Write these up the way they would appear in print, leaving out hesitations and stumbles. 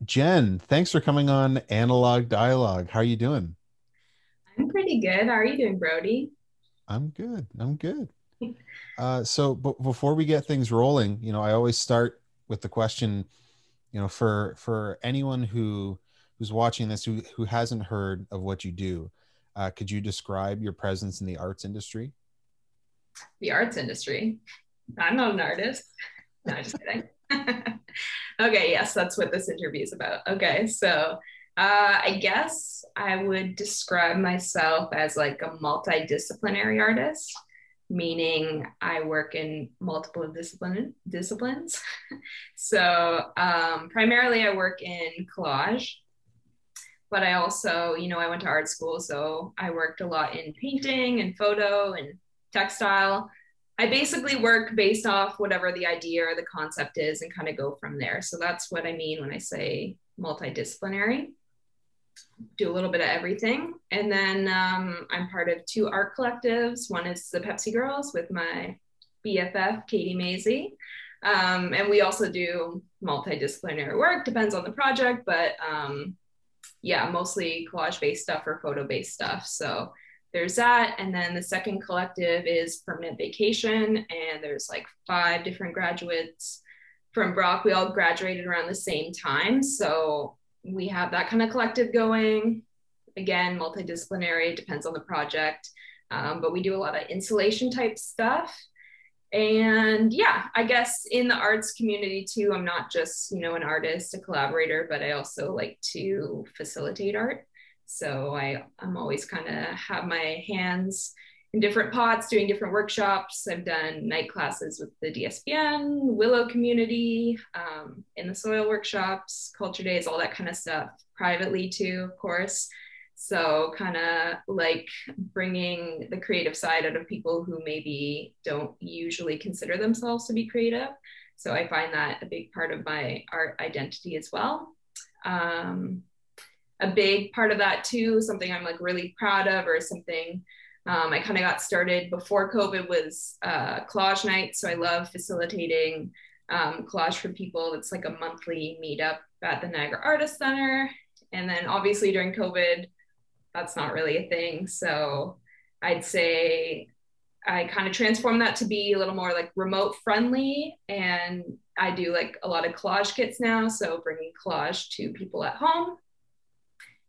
Jen, thanks for coming on Analog Dialogue. How are you doing? I'm pretty good. How are you doing, Brody? I'm good. I'm good. Before we get things rolling, I always start with the question, for anyone who's watching this who hasn't heard of what you do, could you describe your presence in the arts industry? The arts industry. I'm not an artist. No, just kidding. Okay, yes, that's what this interview is about. Okay, so I guess I would describe myself as like a multidisciplinary artist, meaning I work in multiple disciplines. So primarily I work in collage, but I also, I went to art school, so I worked a lot in painting and photo and textile. I basically work based off whatever the idea or the concept is and kind of go from there. So that's what I mean when I say multidisciplinary. Do a little bit of everything. And then I'm part of two art collectives. One is the Pepsi Girls with my BFF, Katie Maisie. And we also do multidisciplinary work, depends on the project, but yeah, mostly collage based stuff or photo based stuff. So there's that. And then the second collective is Permanent Vacation. And there's like five different graduates from Brock. We all graduated around the same time. So we have that kind of collective going. Again, multidisciplinary, depends on the project. But we do a lot of installation type stuff. And yeah, I guess in the arts community too, I'm not just, an artist, a collaborator, but I also like to facilitate art. So I'm always kind of have my hands in different pots doing different workshops. I've done night classes with the DSPN, Willow community, in the soil workshops, culture days, all that kind of stuff, privately too, of course. So, kind of like bringing the creative side out of people who maybe don't usually consider themselves to be creative. So, I find that a big part of my art identity as well. Um, a big part of that too, something I'm like really proud of, or something I kind of got started before COVID was collage night. So, I love facilitating collage for people. It's like a monthly meetup at the Niagara Artist Center. And then obviously during COVID, that's not really a thing. So I'd say I kind of transformed that to be a little more like remote friendly. And I do like a lot of collage kits now. So bringing collage to people at home.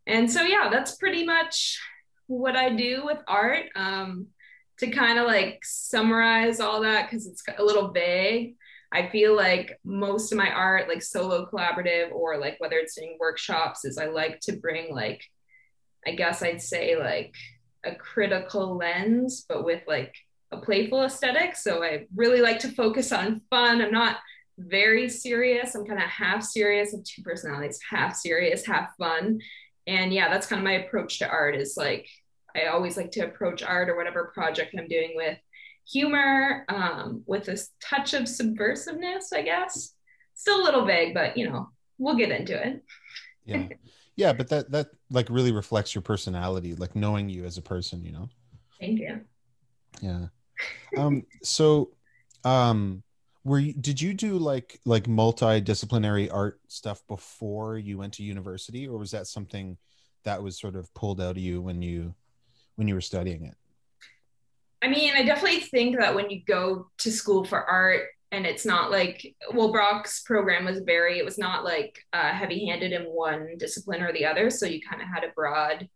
And so, yeah, that's pretty much what I do with art. To kind of like summarize all that, because it's a little vague. I feel like most of my art, like solo collaborative or like whether it's in workshops, is I like to bring like I guess I'd say like a critical lens, but with like a playful aesthetic. So I really like to focus on fun. I'm not very serious. I'm kind of half serious. I have two personalities, half serious, half fun. And yeah, that's kind of my approach to art is like, I always like to approach art or whatever project I'm doing with humor, with this touch of subversiveness, I guess. Still a little vague, but we'll get into it. Yeah. Yeah, but that like really reflects your personality, like knowing you as a person. Thank you. Yeah. So um did you do like multidisciplinary art stuff before you went to university, or was that something that was sort of pulled out of you when you were studying it? I mean, I definitely think that when you go to school for art and it's not like, well, Brock's program was it was not like heavy handed in one discipline or the other. So you kind of had a broad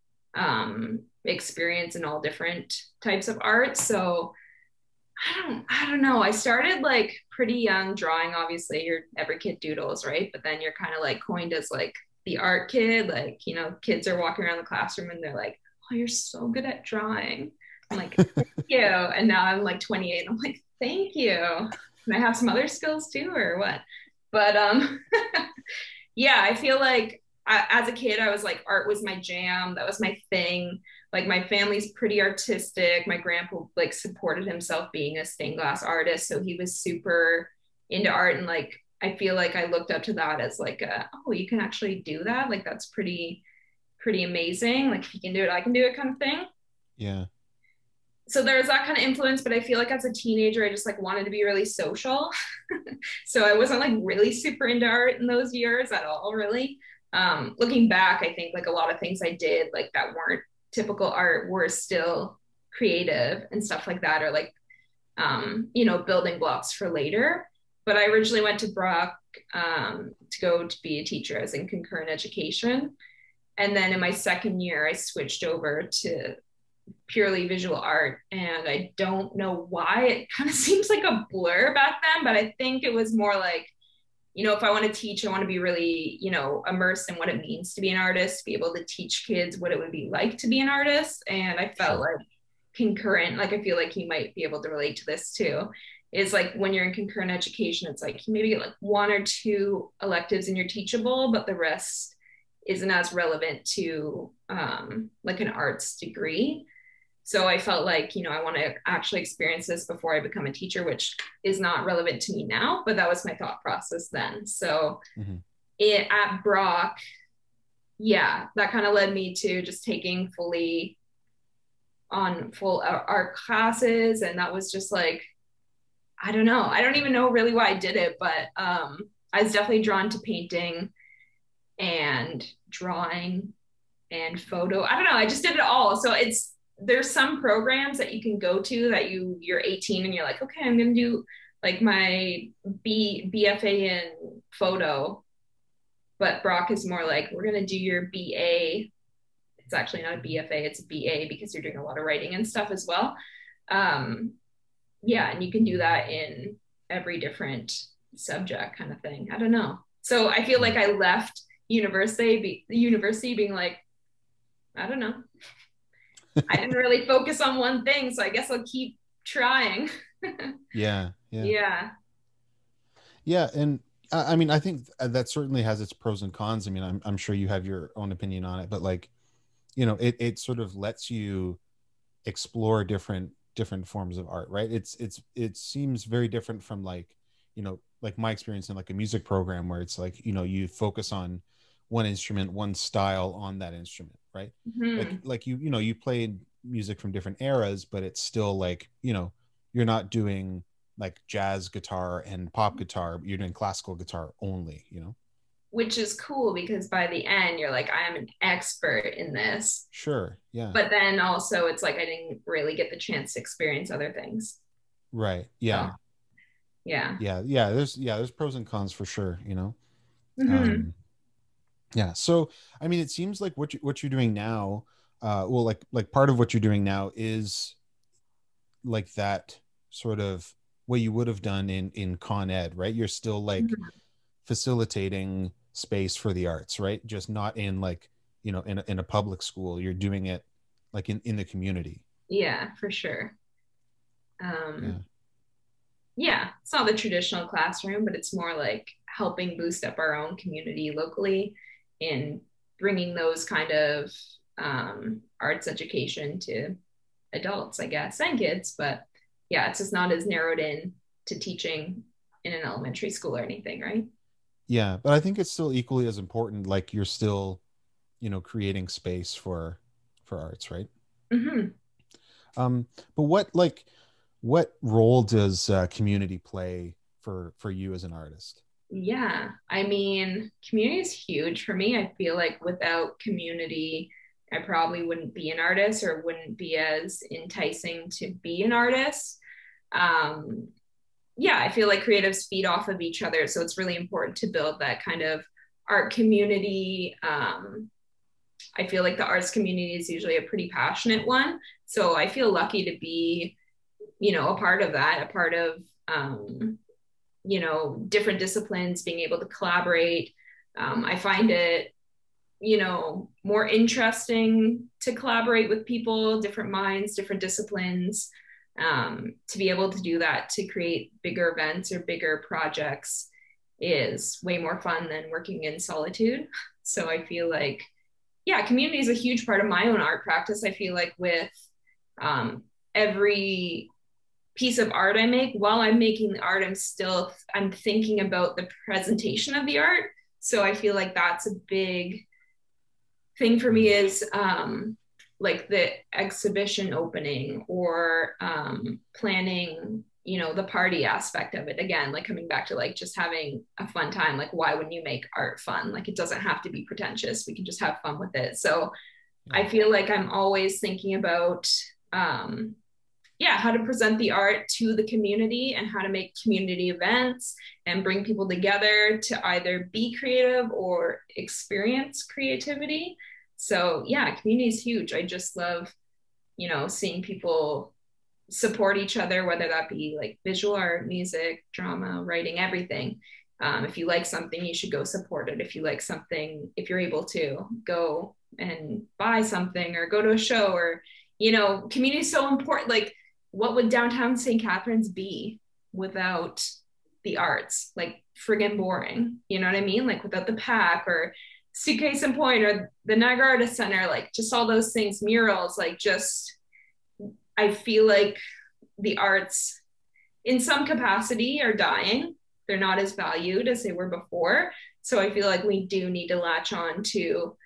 experience in all different types of art. So I don't know. I started like pretty young drawing. Obviously, every kid doodles, right? But then you're kind of like coined as like the art kid. Like, kids are walking around the classroom and they're like, "Oh, you're so good at drawing." I'm like, "Thank you." And now I'm like 28. And I'm like, "Thank you." Can I have some other skills too, or what? But yeah, I feel like as a kid, I was like, art was my jam. That was my thing. Like my family's pretty artistic. My grandpa like supported himself being a stained glass artist, so he was super into art. And like I feel like I looked up to that as like oh, you can actually do that. Like that's pretty amazing. Like if you can do it, I can do it kind of thing. Yeah. so there's that kind of influence, but I feel like as a teenager, I just like wanted to be really social. So I wasn't like really super into art in those years at all, really. Looking back, I think like a lot of things I did like that weren't typical art were still creative and stuff like that, or like building blocks for later. But I originally went to Brock to go to be a teacher as in concurrent education. And then in my second year, I switched over to purely visual art. And I don't know why. It kind of seems like a blur back then, but I think it was more like, if I want to teach, I want to be really, immersed in what it means to be an artist, be able to teach kids what it would be like to be an artist. And I felt Sure. like concurrent, like I feel like you might be able to relate to this too, is like when you're in concurrent education, it's like you maybe get like one or two electives and you're teachable, but the rest isn't as relevant to like an arts degree. So I felt like, I want to actually experience this before I become a teacher, which is not relevant to me now, but that was my thought process then. So Mm-hmm. at Brock, yeah, that kind of led me to just taking fully on full art classes. And that was just like, I don't know. I don't even know really why I did it, but I was definitely drawn to painting and drawing and photo. I don't know. I just did it all. So there's some programs that you can go to that you're 18 and you're like, okay, I'm gonna do like my BFA in photo, but Brock is more like we're gonna do your BA. It's actually not a BFA, it's a BA because you're doing a lot of writing and stuff as well. Um, yeah, and you can do that in every different subject kind of thing. I don't know. So I feel like I left university being like, I don't know. I didn't really focus on one thing, so I guess I'll keep trying. Yeah, yeah, Yeah. yeah. And I mean, I think that certainly has its pros and cons. I mean, I'm sure you have your own opinion on it, but like, it sort of lets you explore different forms of art, right? It seems very different from like, like my experience in like a music program where it's like, you focus on one instrument, one style on that instrument, right? Mm-hmm. Like you played music from different eras, but it's still like, you're not doing like jazz guitar and pop guitar, you're doing classical guitar only. Which is cool because by the end, you're like, I am an expert in this. Sure. Yeah. But then also, it's like I didn't really get the chance to experience other things. Right. So, Yeah. yeah. There's pros and cons for sure. Mm-hmm. um yeah, so I mean it seems like what you're doing now, well, like part of what you're doing now is like that sort of what you would have done in Con Ed, right? You're still like Mm-hmm. facilitating space for the arts, right? Just not in like, in a public school. You're doing it like in the community. Yeah, for sure. Yeah. Yeah, it's not the traditional classroom, but it's more like helping boost up our own community locally and bringing those kind of arts education to adults, I guess, and kids. But yeah, it's just not as narrowed in to teaching in an elementary school or anything, right? Yeah, but I think it's still equally as important, like you're still, creating space for arts, right? Mm-hmm. But what role does community play for you as an artist? Yeah, I mean, community is huge for me. I feel like without community, I probably wouldn't be an artist or wouldn't be as enticing to be an artist. Um, yeah, I feel like creatives feed off of each other. So it's really important to build that kind of art community. I feel like the arts community is usually a pretty passionate one. So I feel lucky to be, a part of that, a part of, different disciplines, being able to collaborate. I find it, more interesting to collaborate with people, different minds, different disciplines, to be able to do that, to create bigger events or bigger projects is way more fun than working in solitude. So I feel like, yeah, community is a huge part of my own art practice. I feel like with every piece of art I make, while I'm making the art, I'm thinking about the presentation of the art. So I feel like that's a big thing for me is like the exhibition opening or planning, the party aspect of it. Again, like coming back to like just having a fun time. Like, why wouldn't you make art fun? Like, it doesn't have to be pretentious. We can just have fun with it. So Yeah. I feel like I'm always thinking about, yeah, how to present the art to the community and how to make community events and bring people together to either be creative or experience creativity. So yeah, community is huge. I just love, seeing people support each other, whether that be like visual art, music, drama, writing, everything. If you like something, you should go support it. If you like something, if you're able to go and buy something or go to a show or, community is so important. Like, what would downtown St. Catharines be without the arts? Like, friggin' boring. You know what I mean? Like, without the pack or Suitcase and Point or the Niagara Artist Center, like just all those things, murals, like just I feel like the arts in some capacity are dying. They're not as valued as they were before. So I feel like we do need to latch on to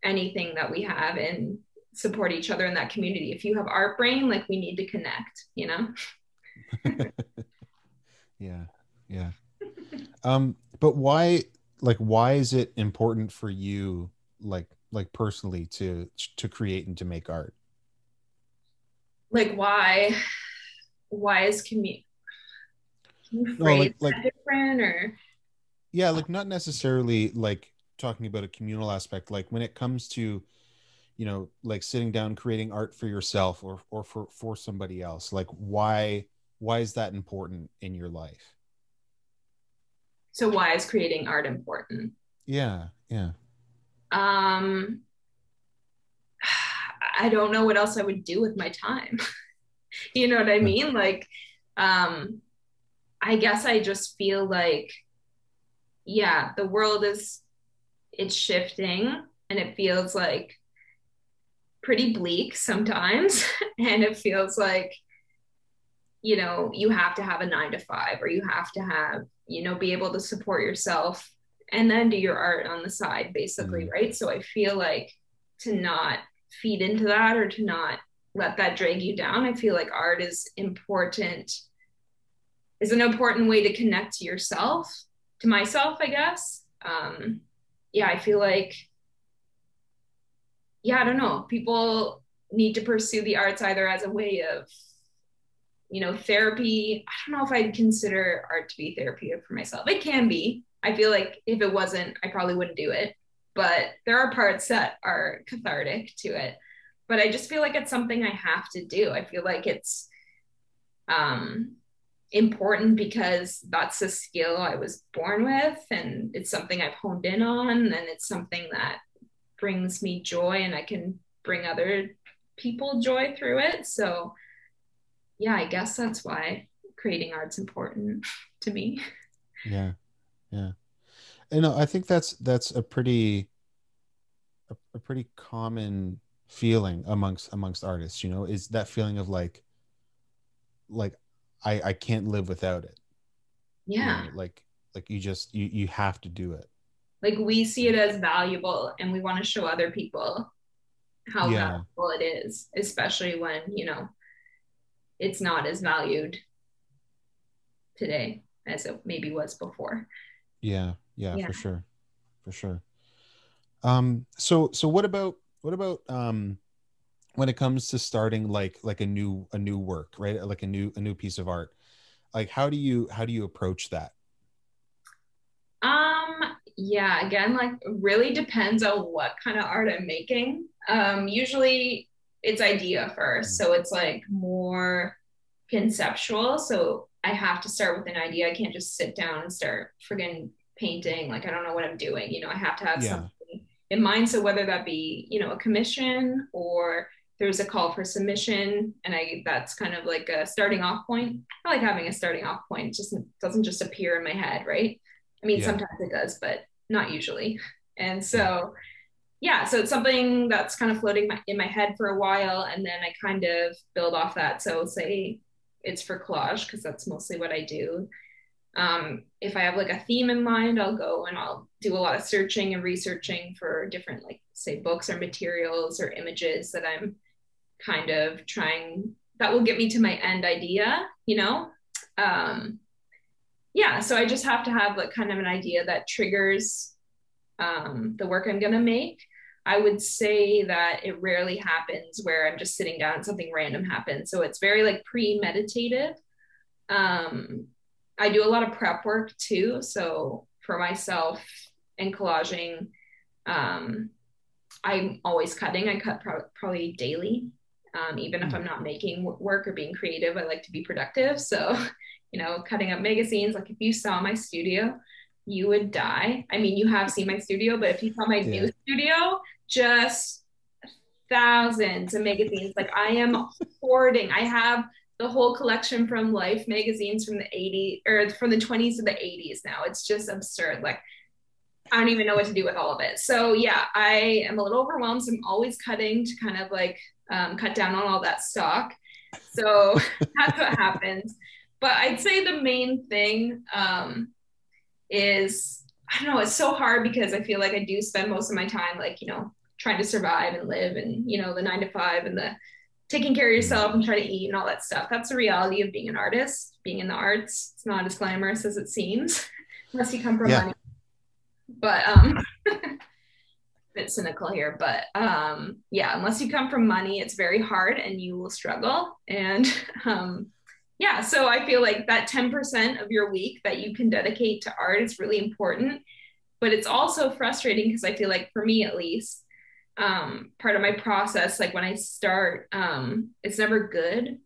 anything that we have and support each other in that community. If you have art brain, like we need to connect. Yeah. Yeah. But why is it important for you, like personally to create and to make art? Like why is community, can you No, phrase like that different or yeah, like not necessarily like talking about a communal aspect, like when it comes to, like sitting down creating art for yourself or for somebody else, like why is that important in your life? so why is creating art important? Yeah, yeah. um I don't know what else I would do with my time. You know what I mean? Like, um, I guess I just feel like, yeah, the world is it's shifting and it feels like pretty bleak sometimes. And it feels like, you have to have a 9 to 5 or you have to have, be able to support yourself and then do your art on the side, basically, Mm, right? So I feel like to not feed into that or to not let that drag you down, I feel like art is an important way to connect to yourself, to myself, I guess. Yeah, I feel like, yeah, I don't know. People need to pursue the arts either as a way of, therapy. I don't know if I'd consider art to be therapeutic for myself. It can be. I feel like if it wasn't, I probably wouldn't do it. But there are parts that are cathartic to it. But I just feel like it's something I have to do. I feel like it's um, important because that's a skill I was born with and it's something I've honed in on and it's something that brings me joy and I can bring other people joy through it. So yeah, I guess that's why creating art's important to me. yeah, yeah. And I think that's a pretty common feeling amongst artists, is that feeling of like I can't live without it, Yeah. like you have to do it. Like we see it as valuable and we want to show other people how Yeah, valuable it is, especially when, it's not as valued today as it maybe was before. yeah, yeah, Yeah. for sure, for sure. So what about when it comes to starting like a new work, right? Like a new piece of art. Like how do you approach that? Yeah, again, like really depends on what kind of art I'm making. Usually it's idea first. Mm. So it's like more conceptual. So I have to start with an idea. I can't just sit down and start friggin' painting. Like I don't know what I'm doing. I have to have Yeah, something in mind. So whether that be, a commission or there's a call for submission and that's kind of like a starting off point. I like having a starting off point. It just doesn't just appear in my head, right? I mean, yeah, sometimes it does, but not usually. And yeah, so, yeah, so it's something that's kind of floating in my head for a while, and then I kind of build off that. So, say it's for collage because that's mostly what I do. If I have like a theme in mind, I'll go and I'll do a lot of searching and researching for different, like, say, books or materials or images that I'm kind of trying that will get me to my end idea, you know? Um, yeah, so I just have to have like kind of an idea that triggers the work I'm gonna make. I would say that it rarely happens where I'm just sitting down and something random happens. So it's very like premeditated. Um, I do a lot of prep work too. So for myself and collaging, um, I'm always cutting. I cut probably daily. Even if Hmm. I'm not making work or being creative, I like to be productive. So, cutting up magazines, like if you saw my studio, you would die. I mean, you have seen my studio, but if you saw my new Yeah. studio, just thousands of magazines. Like I am hoarding. I have the whole collection from Life magazines from the 80s or from the 20s to the 80s now. It's just absurd. Like I don't even know what to do with all of it. So yeah, I am a little overwhelmed. So I'm always cutting to kind of like cut down on all that stock. So that's what happens. But I'd say the main thing is I don't know. It's so hard because I feel like I do spend most of my time like trying to survive and live, and the 9 to 5 and the taking care of Hmm. yourself and trying to eat and all that stuff. That's the reality of being an artist, being in the arts. It's not as glamorous as it seems, unless you come from Yeah. money. But bit cynical here, but yeah, unless you come from money, it's very hard and you will struggle. And yeah, so I feel like that 10% of your week that you can dedicate to art is really important. But it's also frustrating because I feel like for me at least, part of my process, like when I start, it's never good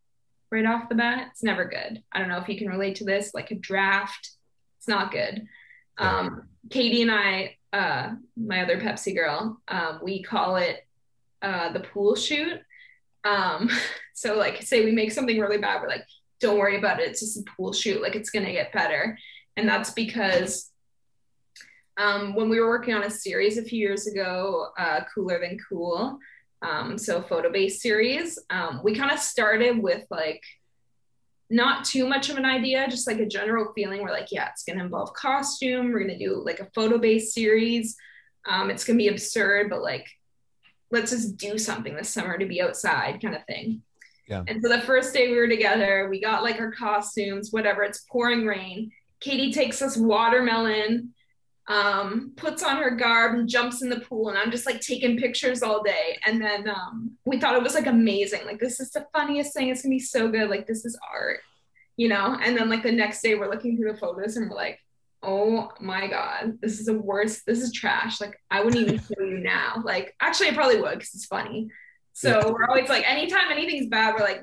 right off the bat. It's never good. I don't know if you can relate to this, like a draft, it's not good. Yeah. Katie and I, my other Pepsi girl, we call it the pool shoot. Um, so like say we make something really bad, we're like, don't worry about it. It's just a pool shoot. Like it's gonna get better. And that's because when we were working on a series a few years ago, Cooler Than Cool, so photo-based series, we kind of started with like not too much of an idea, just like a general feeling. We're like, yeah, it's going to involve costume. We're going to do like a photo based series. It's going to be absurd, but like, let's just do something this summer to be outside kind of thing. Yeah. And so the first day we were together, we got like our costumes, whatever, it's pouring rain. Katie takes us watermelon, puts on her garb and jumps in the pool. And I'm just like taking pictures all day. And then we thought it was like amazing. Like, this is the funniest thing. It's gonna be so good. Like, this is art, And then like the next day we're looking through the photos and we're like, oh my God, this is the worst. This is trash. Like, I wouldn't even show you now. Like, actually, I probably would because it's funny. Yeah. So we're always like, anytime anything's bad, we're like,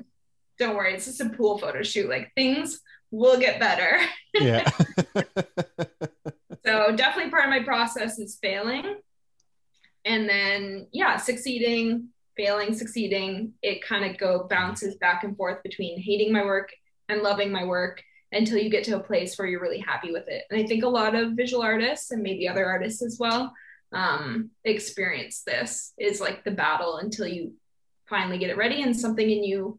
don't worry, it's just a pool photo shoot. Like, things will get better. Yeah. So definitely part of my process is failing. And then yeah, succeeding, failing, succeeding. It kind of go bounces back and forth between hating my work and loving my work until you get to a place where you're really happy with it. And I think a lot of visual artists and maybe other artists as well experience this is like the battle until you finally get it ready, and something in you,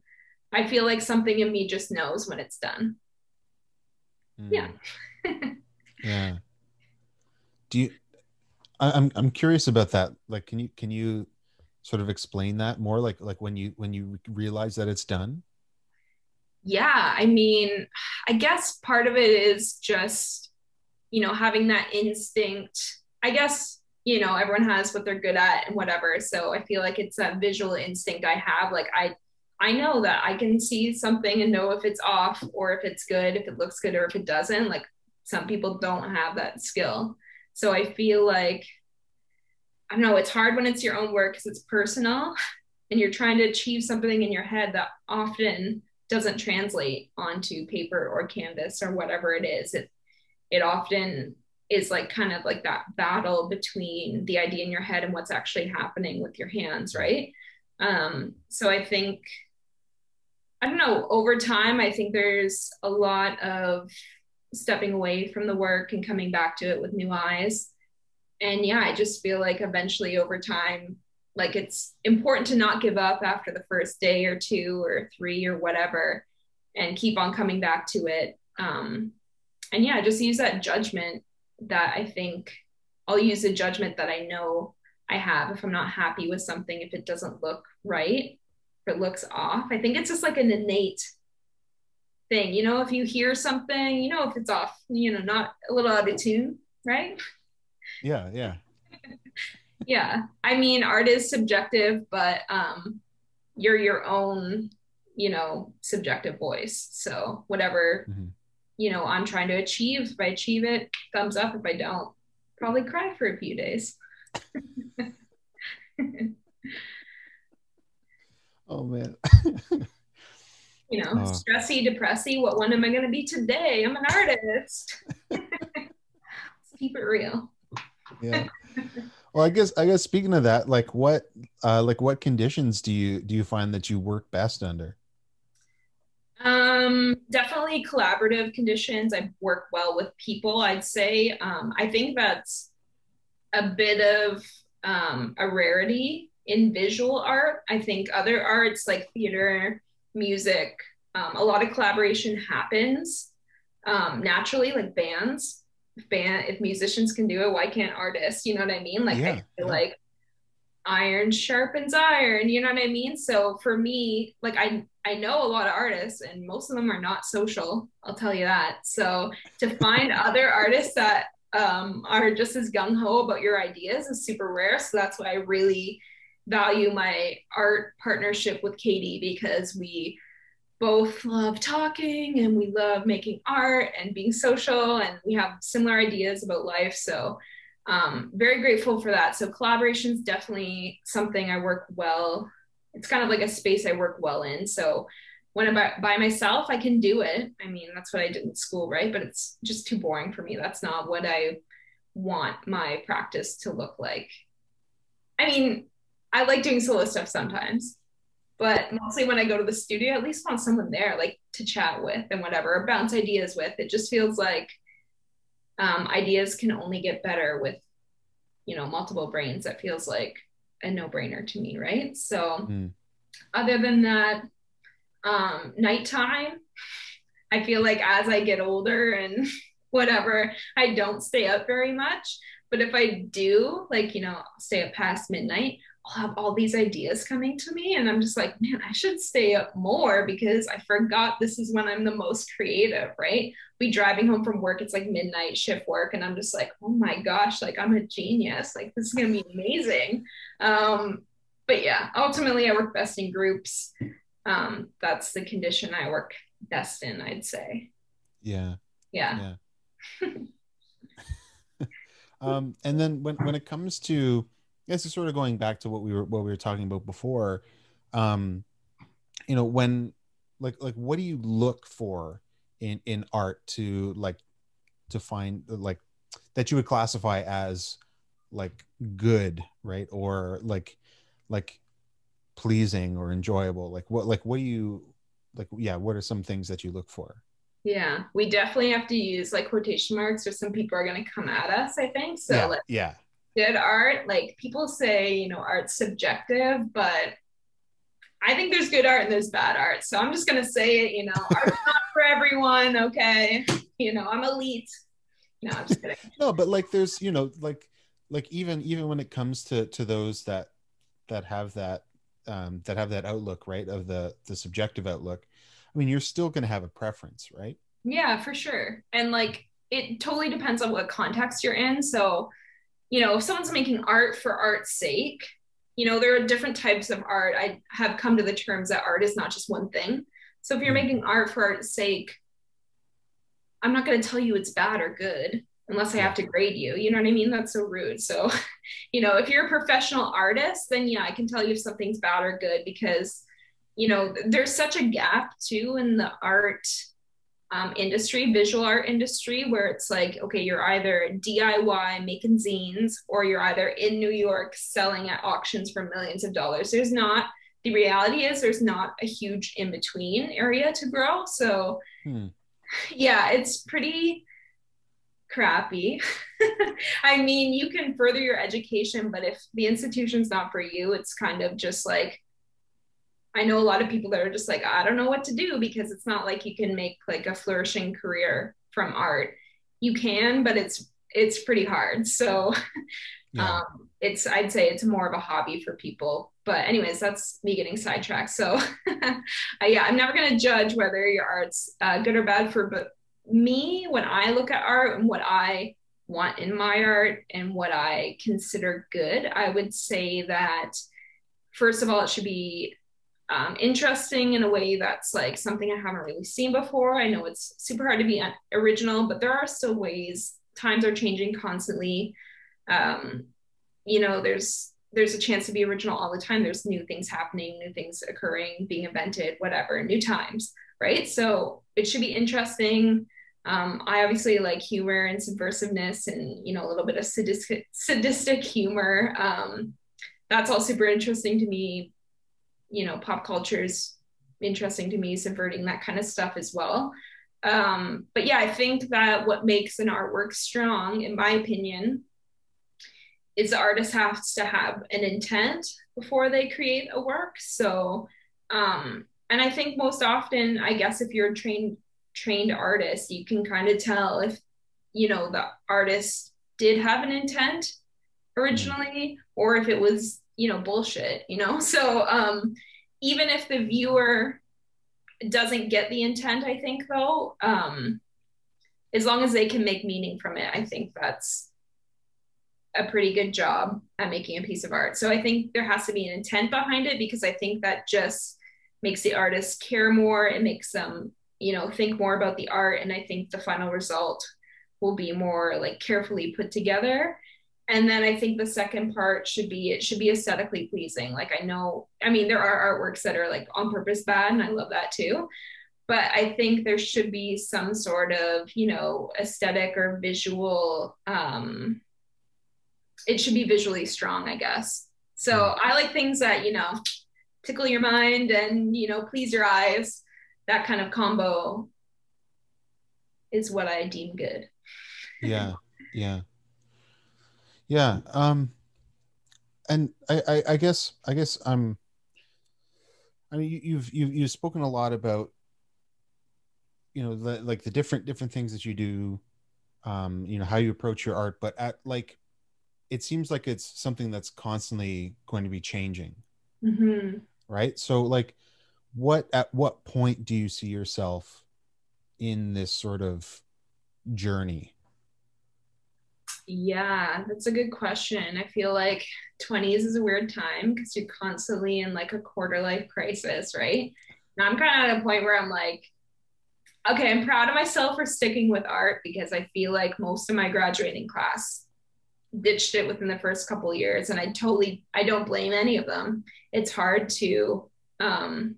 I feel like something in me just knows when it's done. Yeah. Mm. Yeah. Do you I'm curious about that. Like, can you sort of explain that more? Like when you realize that it's done? Yeah, I mean, I guess part of it is just, having that instinct. I guess, everyone has what they're good at and whatever. So I feel like it's that visual instinct I have. Like I know that I can see something and know if it's off or if it's good, if it looks good or if it doesn't. Like some people don't have that skill. So I feel like I don't know, it's hard when it's your own work because it's personal and you're trying to achieve something in your head that often doesn't translate onto paper or canvas or whatever it is. It often is like kind of like that battle between the idea in your head and what's actually happening with your hands, right? So I think I don't know, over time, I think there's a lot of stepping away from the work and coming back to it with new eyes. And yeah, I just feel like eventually over time, like it's important to not give up after the first day or two or three or whatever and keep on coming back to it. and yeah, just use that judgment that I think I'll use the judgment that I know I have if I'm not happy with something, if it doesn't look right, if it looks off. I think it's just like an innate thing. If you hear something, if it's off, not a little out of tune, right? Yeah, yeah. Yeah. I mean, art is subjective, but you're your own, subjective voice. So whatever, Mhm. I'm trying to achieve, if I achieve it, thumbs up. If I don't, probably cry for a few days. Oh man. Oh, Stressy, depressy. What one am I going to be today? I'm an artist. Let's keep it real. yeah. Well, I guess speaking of that, like what conditions do you find that you work best under? Definitely collaborative conditions. I work well with people, I'd say. I think that's a bit of a rarity in visual art. I think other arts like theater, music, a lot of collaboration happens naturally, like bands. If musicians can do it, why can't artists? You know what I mean? Like I Yeah, feel yeah. like iron sharpens iron, you know what I mean? So for me, like I know a lot of artists and most of them are not social, I'll tell you that. So to find other artists that are just as gung-ho about your ideas is super rare. So that's why I really value my art partnership with Katie, because we both love talking and we love making art and being social, and we have similar ideas about life. So very grateful for that. So collaboration is definitely something I work well. It's kind of like a space I work well in. So when I'm by myself, I can do it. I mean, that's what I did in school, right? But it's just too boring for me. That's not what I want my practice to look like. I mean, I like doing solo stuff sometimes, but mostly when I go to the studio, I at least want someone there, like to chat with and whatever, or bounce ideas with. It just feels like ideas can only get better with, multiple brains. That feels like a no-brainer to me, right? So Mm. other than that, nighttime, I feel like as I get older and whatever, I don't stay up very much. But if I do, like, stay up past midnight, I'll have all these ideas coming to me. And I'm just like, man, I should stay up more because I forgot this is when I'm the most creative, right? Be driving home from work, it's like midnight shift work. And I'm just like, oh my gosh, like I'm a genius. Like this is going to be amazing. But yeah, ultimately, I work best in groups. That's the condition I work best in, I'd say. Yeah, Yeah. yeah. And then when it comes to, this is sort of going back to what we were talking about before. Um, when like what do you look for in art to find like that you would classify as like good, right? Or like pleasing or enjoyable? What do you like? Yeah, what are some things that you look for? Yeah. We definitely have to use like quotation marks or some people are going to come at us, I think. So, Yeah, like, yeah, good art, like people say, art's subjective, but I think there's good art and there's bad art. So I'm just going to say it, art's not for everyone. Okay. I'm elite. No, I'm just kidding. no, but like there's like even when it comes to those that have that outlook, right, of the subjective outlook. I mean, you're still going to have a preference, right? Yeah, for sure. And like, it totally depends on what context you're in. So, if someone's making art for art's sake, there are different types of art. I have come to the terms that art is not just one thing. So if you're Mm. making art for art's sake, I'm not going to tell you it's bad or good unless I have Yeah, to grade you. You know what I mean? That's so rude. So, if you're a professional artist, then yeah, I can tell you if something's bad or good because, there's such a gap too in the art industry, visual art industry, where it's like, okay, you're either DIY making zines or you're either in New York selling at auctions for millions of dollars. The reality is there's not a huge in between area to grow. So, hmm. yeah, it's pretty crappy. I mean, you can further your education, but if the institution's not for you, it's kind of just like, I know a lot of people that are just like, I don't know what to do because it's not like you can make like a flourishing career from art. You can, but it's pretty hard. So Yeah. I'd say it's more of a hobby for people. But anyways, that's me getting sidetracked. So yeah, I'm never gonna judge whether your art's good or bad for, but me, when I look at art and what I want in my art and what I consider good, I would say that first of all, it should be interesting in a way that's like something I haven't really seen before. I know it's super hard to be original, but there are still ways. Times are changing constantly. Um, there's a chance to be original all the time. There's new things happening, new things occurring, being invented, whatever, new times, right? So it should be interesting. I obviously like humor and subversiveness and a little bit of sadistic humor. That's all super interesting to me. Pop culture is interesting to me, subverting that kind of stuff as well. But yeah, I think that what makes an artwork strong, in my opinion, is the artist has to have an intent before they create a work. So, and I think most often, I guess if you're a trained artist, you can kind of tell if the artist did have an intent Mm. originally, or if it was bullshit. So even if the viewer doesn't get the intent, I think though, as long as they can make meaning from it, I think that's a pretty good job at making a piece of art. So I think there has to be an intent behind it, because I think that just makes the artist care more. It makes them, think more about the art. And I think the final result will be more like carefully put together. And then I think the second part should be, it should be aesthetically pleasing. Like I mean, there are artworks that are like on purpose bad, and I love that too. But I think there should be some sort of, aesthetic or visual, it should be visually strong, I guess. Mm. So I like things that, tickle your mind and, please your eyes. That kind of combo is what I deem good. Yeah. Yeah. Yeah. And I guess I mean, you've spoken a lot about, like the different things that you do, how you approach your art, but at like, it seems like it's something that's constantly going to be changing, Mm-hmm. right? So like, at what point do you see yourself in this sort of journey? Yeah, that's a good question. I feel like 20s is a weird time because you're constantly in like a quarter life crisis, right? Now I'm kind of at a point where I'm like, okay, I'm proud of myself for sticking with art, because I feel like most of my graduating class ditched it within the first couple of years, and I don't blame any of them. It's hard to um,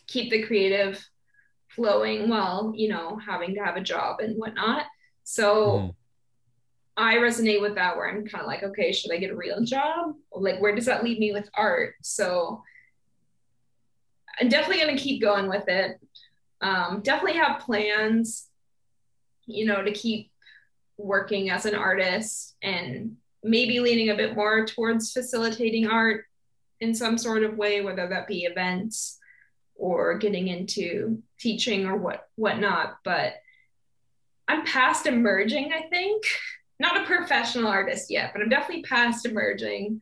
keep the creative flowing while having to have a job and whatnot. Mm-hmm. So I resonate with that, where I'm kind of like, okay, should I get a real job? Like, where does that leave me with art? So I'm definitely going to keep going with it. Definitely have plans, to keep working as an artist, and maybe leaning a bit more towards facilitating art in some sort of way, whether that be events or getting into teaching or whatnot. But I'm past emerging, I think. Not a professional artist yet, but I'm definitely past emerging.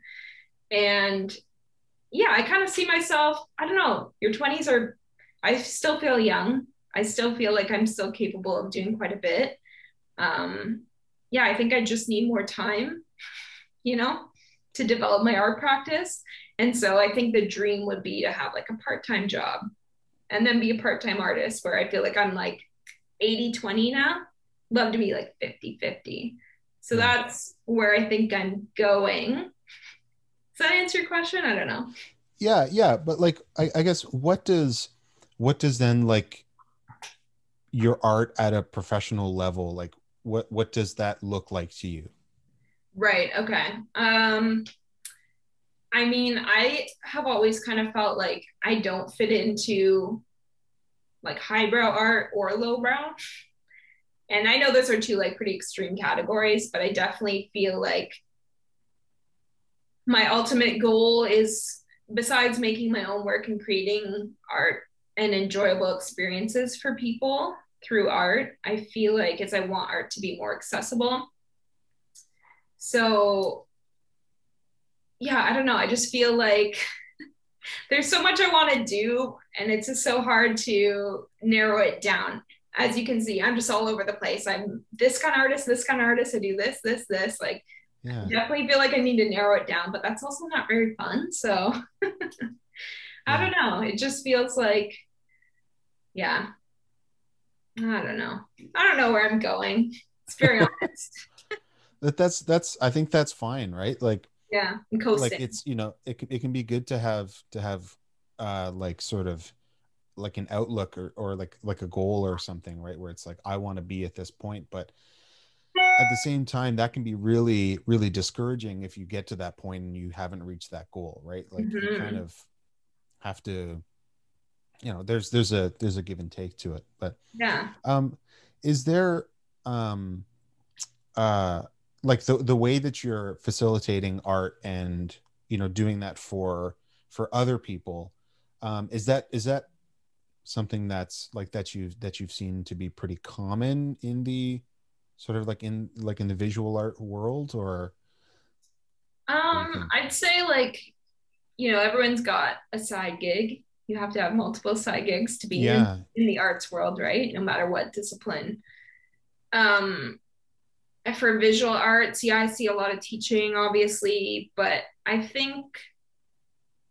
And yeah, I kind of see myself, I don't know, your 20s are, I still feel young. I still feel like I'm still capable of doing quite a bit. Um, yeah, I think I just need more time, you know, to develop my art practice. And so I think the dream would be to have like a part time job and then be a part time artist, where I feel like I'm like 80-20 now. Love to be like 50-50. So Yeah. that's where I think I'm going. Does that answer your question? I don't know. Yeah. Yeah. But like, I guess what does then like your art at a professional level, like what does that look like to you? Right. Okay. I mean, I have always kind of felt like I don't fit into like highbrow art or lowbrow. And I know those are two like pretty extreme categories, but I definitely feel like my ultimate goal is, besides making my own work and creating art and enjoyable experiences for people, through art, I feel like, is I want art to be more accessible. So yeah, I don't know. I just feel like there's so much I want to do, and it's just so hard to narrow it down. As you can see, I'm just all over the place. I'm this kind of artist, this kind of artist. I do this, this, this. Like, Yeah. definitely feel like I need to narrow it down, but that's also not very fun. So I Yeah. don't know. It just feels like, yeah, I don't know. I don't know where I'm going. It's very honest. That's I think that's fine, right? Yeah, I'm Like coasting. it's, it can be good to have like sort of like an outlook, or like a goal or something, right? Where it's like, I want to be at this point, but at the same time, that can be really, really discouraging if you get to that point and you haven't reached that goal, right? Like you kind Mm-hmm. of have to, there's a give and take to it. But Yeah. um is there um uh like the way that you're facilitating art and doing that for other people, is that something that's like that you've seen to be pretty common in the sort of like in the visual art world, or what do you think? I'd say like, everyone's got a side gig. You have to have multiple side gigs to be Yeah. in the arts world, right? No matter what discipline. Um, for visual arts, yeah, I see a lot of teaching, obviously, but I think,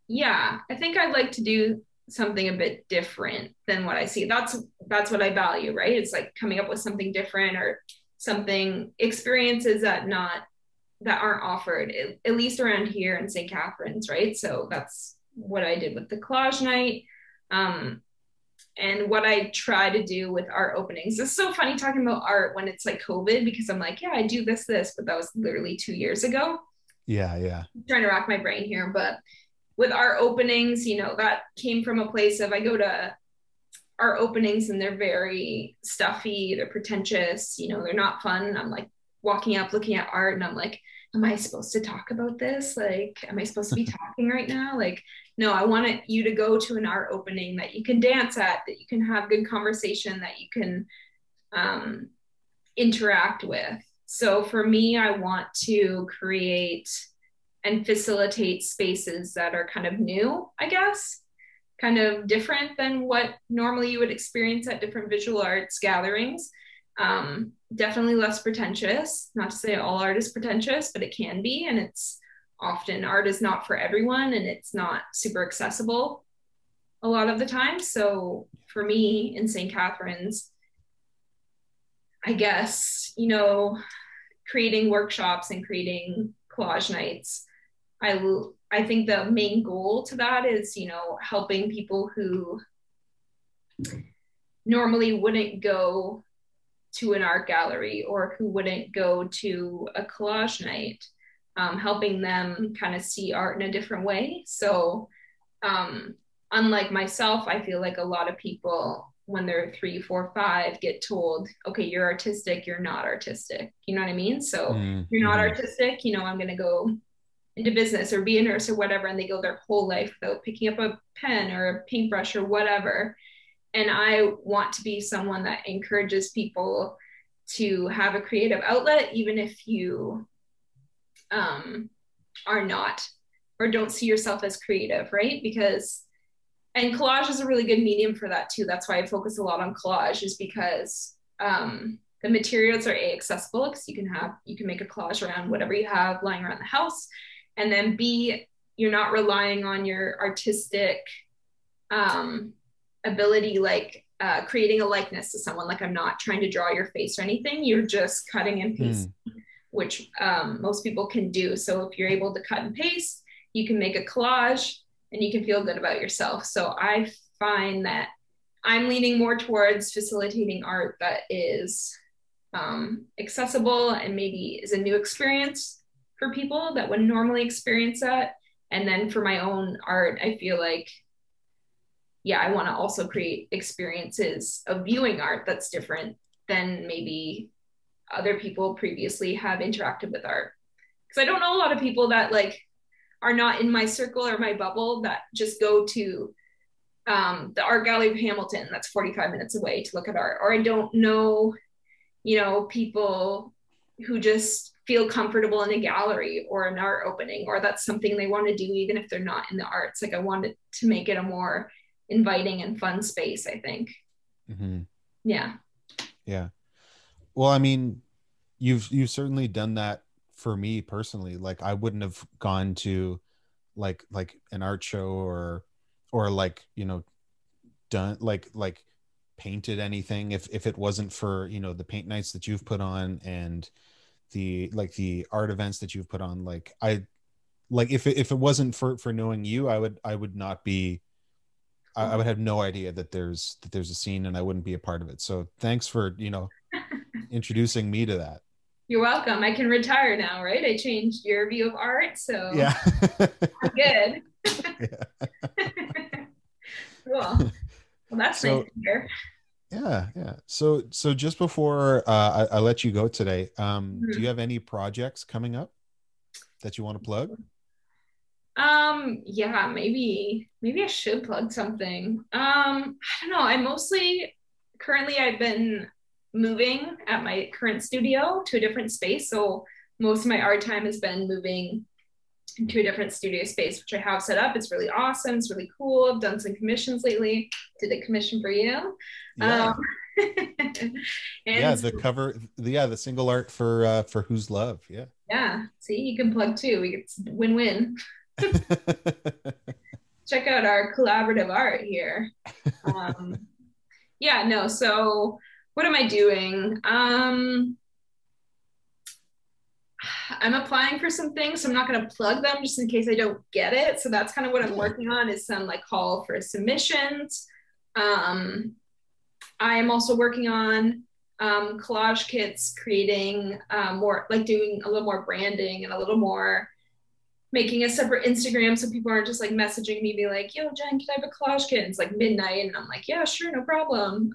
yeah, I think I'd like to do something a bit different than what I see. That's what I value, right? It's like coming up with something different or something experiences that aren't offered, at least around here in St. Catharines, right? So that's what I did with the collage night. Um, and what I try to do with art openings. It's so funny talking about art when it's like COVID because I'm like, yeah, I do this, but that was literally 2 years ago. Yeah. Yeah. I'm trying to rack my brain here, but with art openings, that came from a place of I go to art openings and they're very stuffy, they're pretentious, they're not fun. I'm like walking up, looking at art, and I'm like, am I supposed to talk about this? Like, am I supposed to be talking right now? Like, no, I want you to go to an art opening that you can dance at, that you can have good conversation, that you can um, interact with. So for me, I want to create and facilitate spaces that are kind of new, I guess, kind of different than what normally you would experience at different visual arts gatherings. Definitely less pretentious. Not to say all art is pretentious, but it can be. And it's often art is not for everyone and it's not super accessible a lot of the time. So for me in St. Catharines, I guess, creating workshops and creating collage nights, I think the main goal to that is, helping people who normally wouldn't go to an art gallery or who wouldn't go to a collage night, helping them kind of see art in a different way. So, um, unlike myself, I feel like a lot of people, when they're 3, 4, 5, get told, okay, you're artistic, you're not artistic. You know what I mean? So, you're not Mm-hmm. artistic, I'm going to go into business or be a nurse or whatever, and they go their whole life without picking up a pen or a paintbrush or whatever. And I want to be someone that encourages people to have a creative outlet, even if you um, are not or don't see yourself as creative, right? Because and collage is a really good medium for that too. That's why I focus a lot on collage, is because the materials are accessible because you can make a collage around whatever you have lying around the house, and then B, you're not relying on your artistic um, ability, like creating a likeness to someone. Like I'm not trying to draw your face or anything. You're just cutting and pasting, Mm. which most people can do. So if you're able to cut and paste, you can make a collage and you can feel good about yourself. So I find that I'm leaning more towards facilitating art that is accessible and maybe is a new experience for people that wouldn't normally experience that. And then for my own art, I feel like, yeah, I want to also create experiences of viewing art that's different than maybe other people previously have interacted with art. Because I don't know a lot of people that like are not in my circle or my bubble that just go to the art gallery of Hamilton that's 45 minutes away to look at art, or I don't know, people who just feel comfortable in a gallery or an art opening, or that's something they want to do even if they're not in the arts. Like I wanted to make it a more inviting and fun space, I think. Hmm. Yeah. Yeah. Well, I mean, you've certainly done that for me personally. Like I wouldn't have gone to like an art show or like, done like painted anything if it wasn't for, the paint nights that you've put on and the art events that you've put on. Like I like if it wasn't for knowing you, I would not be I would have no idea that there's a scene, and I wouldn't be a part of it. So thanks for, introducing me to that. You're welcome. I can retire now, right? I changed your view of art, so Yeah. I'm good. Yeah. Cool. Well, that's nice So to hear. yeah. So just before I let you go today, do you Mhm. have any projects coming up that you want to plug? Yeah, maybe I should plug something. I don't know. I mostly currently I've been moving at my current studio to a different space. So most of my art time has been moving into a different studio space, which I have set up. It's really awesome. It's really cool. I've done some commissions lately. Did a commission for you. Um, Yeah. Yeah, and the so, cover, the single art for Who's Love. Yeah. yeah, see, you can plug too. It's win-win. Check out our collaborative art here. Um, yeah, no, so what am I doing? I'm applying for some things, so I'm not going to plug them just in case I don't get it. So that's kind of what I'm Yeah. working on is some like call for submissions. Um, I am also working on collage kits, creating more, like doing a little more branding and a little more making a separate Instagram so people aren't just like messaging me, be like, yo, Jen, can I have a collage kit? And it's like midnight, and I'm like, yeah, sure, no problem.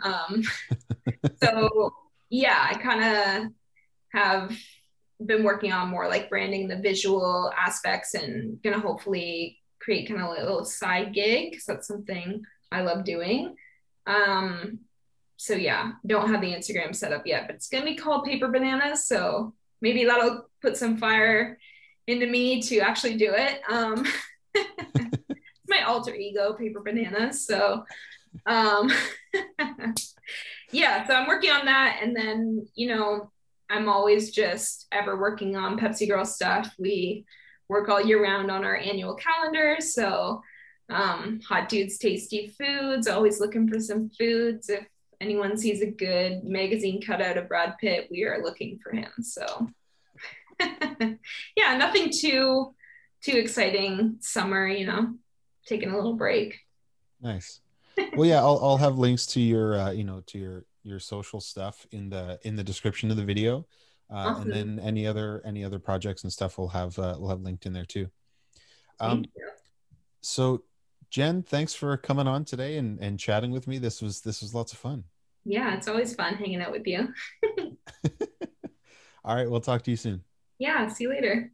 So yeah, I kind of have been working on more like branding the visual aspects and gonna hopefully create kind of a little side gig because that's something I love doing. Um, so yeah, don't have the Instagram set up yet, but it's gonna be called Paper Bananas. So maybe that'll put some fire into me to actually do it. It's my alter ego, Paper Bananas. So um, yeah, so I'm working on that. And then, I'm always just ever working on Pepsi Girl stuff. We work all year round on our annual calendar. So, Hot Dudes Tasty Foods, always looking for some foods. If anyone sees a good magazine cutout of Brad Pitt, we are looking for him. So, yeah, nothing too exciting summer, taking a little break. Nice. Well, yeah, I'll have links to your to your social stuff in the description of the video. And Awesome. then any other projects and stuff we'll have linked in there too. Thank Um, so Jen, thanks for coming on today and chatting with me. This was lots of fun. Yeah, it's always fun hanging out with you. All right, we'll talk to you soon. Yeah, see you later.